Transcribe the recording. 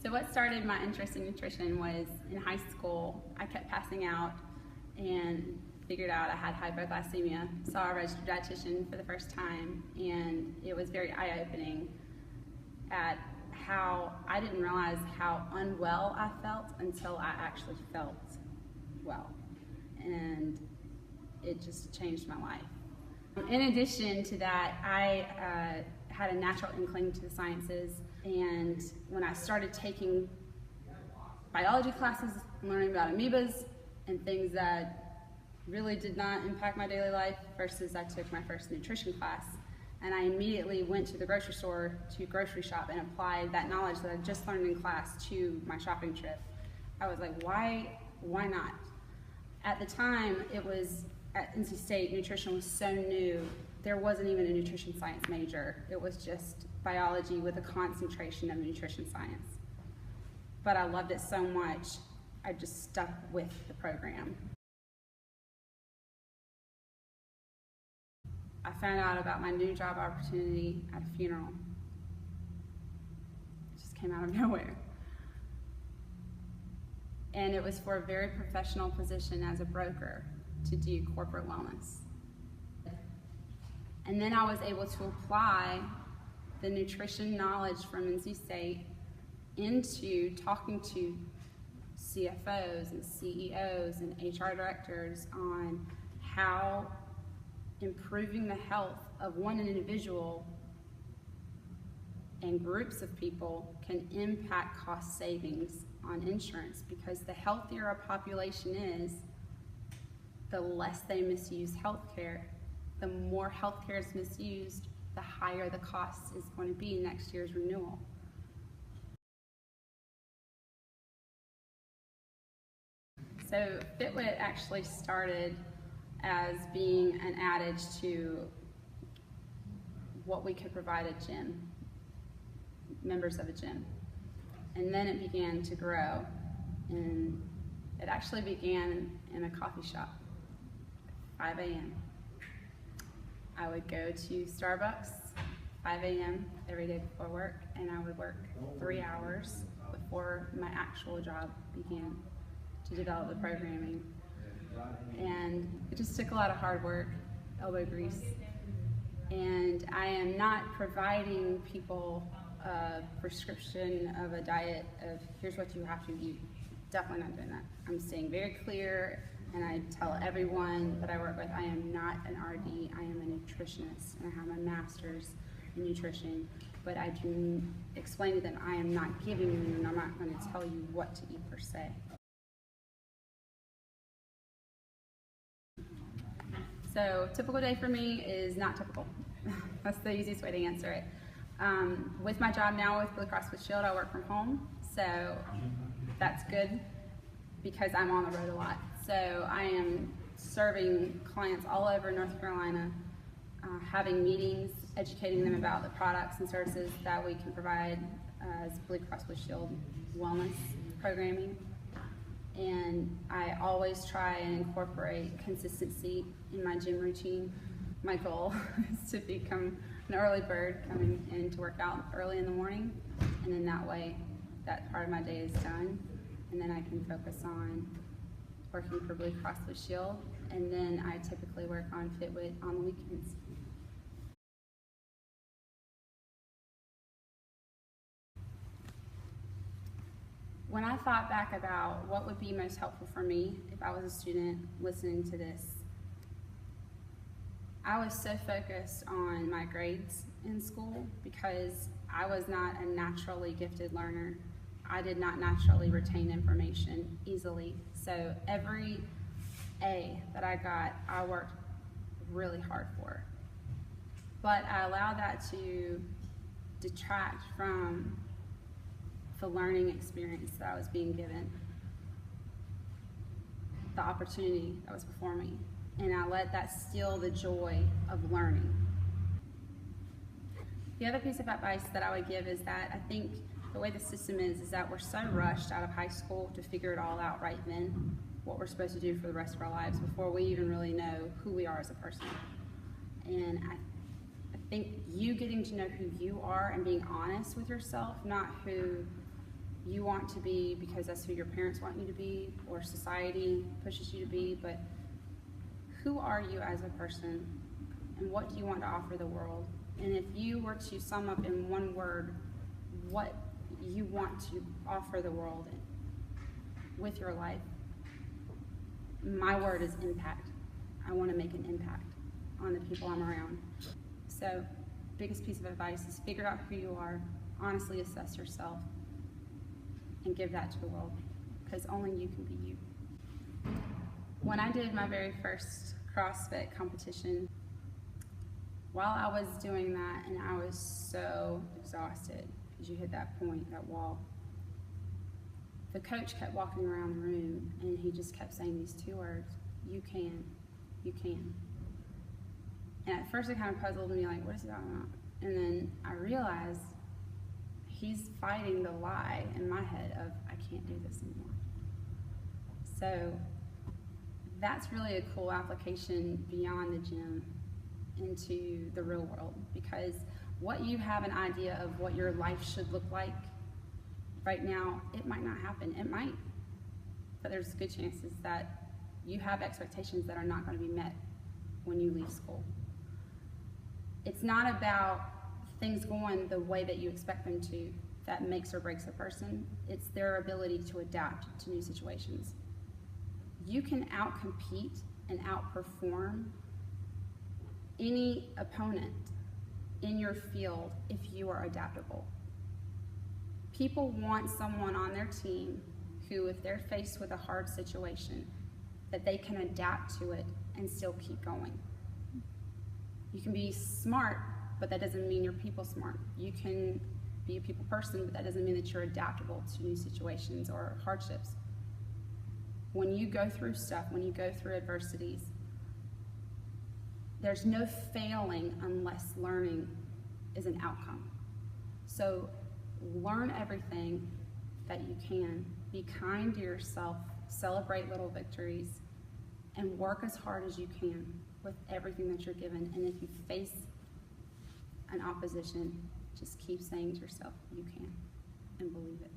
So what started my interest in nutrition was in high school. I kept passing out and figured out I had hypoglycemia. Saw a registered dietitian for the first time, and it was very eye-opening at how I didn't realize how unwell I felt until I actually felt well. And it just changed my life. In addition to that, I had a natural inkling to the sciences, and when I started taking biology classes, learning about amoebas and things that really did not impact my daily life, versus I took my first nutrition class, and I immediately went to the grocery store to grocery shop and applied that knowledge that I just learned in class to my shopping trip. I was like, why not? At the time, it was at NC State, nutrition was so new. There wasn't even a nutrition science major. It was just biology with a concentration of nutrition science. But I loved it so much, I just stuck with the program. I found out about my new job opportunity at a funeral. It just came out of nowhere. And it was for a very professional position as a broker to do corporate wellness. And then I was able to apply the nutrition knowledge from NC State into talking to CFOs and CEOs and HR directors on how improving the health of one individual and groups of people can impact cost savings on insurance, because the healthier a population is, the less they misuse healthcare. The more healthcare is misused, the higher the cost is going to be next year's renewal. So Fitwit actually started as being an adage to what we could provide a gym, members of a gym. And then it began to grow, and it actually began in a coffee shop, 5 a.m. I would go to Starbucks 5 a.m. every day before work, and I would work 3 hours before my actual job began to develop the programming. And it just took a lot of hard work, elbow grease. And I am not providing people a prescription of a diet of here's what you have to eat. Definitely not doing that. I'm staying very clear, and I tell everyone that I work with, I am not an RD, I am a nutritionist, and I have my master's in nutrition, but I do explain to them I am not giving you, and I'm not going to tell you what to eat per se. So typical day for me is not typical. That's the easiest way to answer it. With my job now with Blue Cross Blue Shield, I work from home, so that's good because I'm on the road a lot. So I am serving clients all over North Carolina, having meetings, educating them about the products and services that we can provide as Blue Cross Blue Shield wellness programming. And I always try and incorporate consistency in my gym routine. My goal is to become an early bird, coming in to work out early in the morning, and then that way that part of my day is done, and then I can focus on working for Blue Cross Blue Shield, and then I typically work on Fitwit on the weekends. When I thought back about what would be most helpful for me if I was a student listening to this, I was so focused on my grades in school because I was not a naturally gifted learner. I did not naturally retain information easily. So every A that I got, I worked really hard for. But I allowed that to detract from the learning experience that I was being given, the opportunity that was before me. And I let that steal the joy of learning. The other piece of advice that I would give is that I think the way the system is that we're so rushed out of high school to figure it all out right then, what we're supposed to do for the rest of our lives before we even really know who we are as a person. And I think you getting to know who you are and being honest with yourself, not who you want to be because that's who your parents want you to be or society pushes you to be, but who are you as a person and what do you want to offer the world? And if you were to sum up in one word what you want to offer the world with your life, my word is impact. I want to make an impact on the people I'm around. So, biggest piece of advice is figure out who you are, honestly assess yourself, and give that to the world, because only you can be you. When I did my very first CrossFit competition, while I was doing that, and I was so exhausted, because you hit that point, that wall, the coach kept walking around the room, and he just kept saying these two words, you can, you can. And at first it kind of puzzled me, like, what is he talking about? And then I realized he's fighting the lie in my head of, I can't do this anymore. So that's really a cool application beyond the gym into the real world, because what you have an idea of what your life should look like right now, it might not happen. It might, but there's good chances that you have expectations that are not going to be met when you leave school. It's not about things going the way that you expect them to that makes or breaks a person. It's their ability to adapt to new situations. You can outcompete and outperform any opponent in your field if you are adaptable. People want someone on their team who, if they're faced with a hard situation, that they can adapt to it and still keep going. You can be smart, but that doesn't mean you're people smart. You can be a people person, but that doesn't mean that you're adaptable to new situations or hardships. When you go through stuff, when you go through adversities, there's no failing unless learning is an outcome. So learn everything that you can. Be kind to yourself, celebrate little victories, and work as hard as you can with everything that you're given. And if you face an opposition, just keep saying to yourself, you can, and believe it.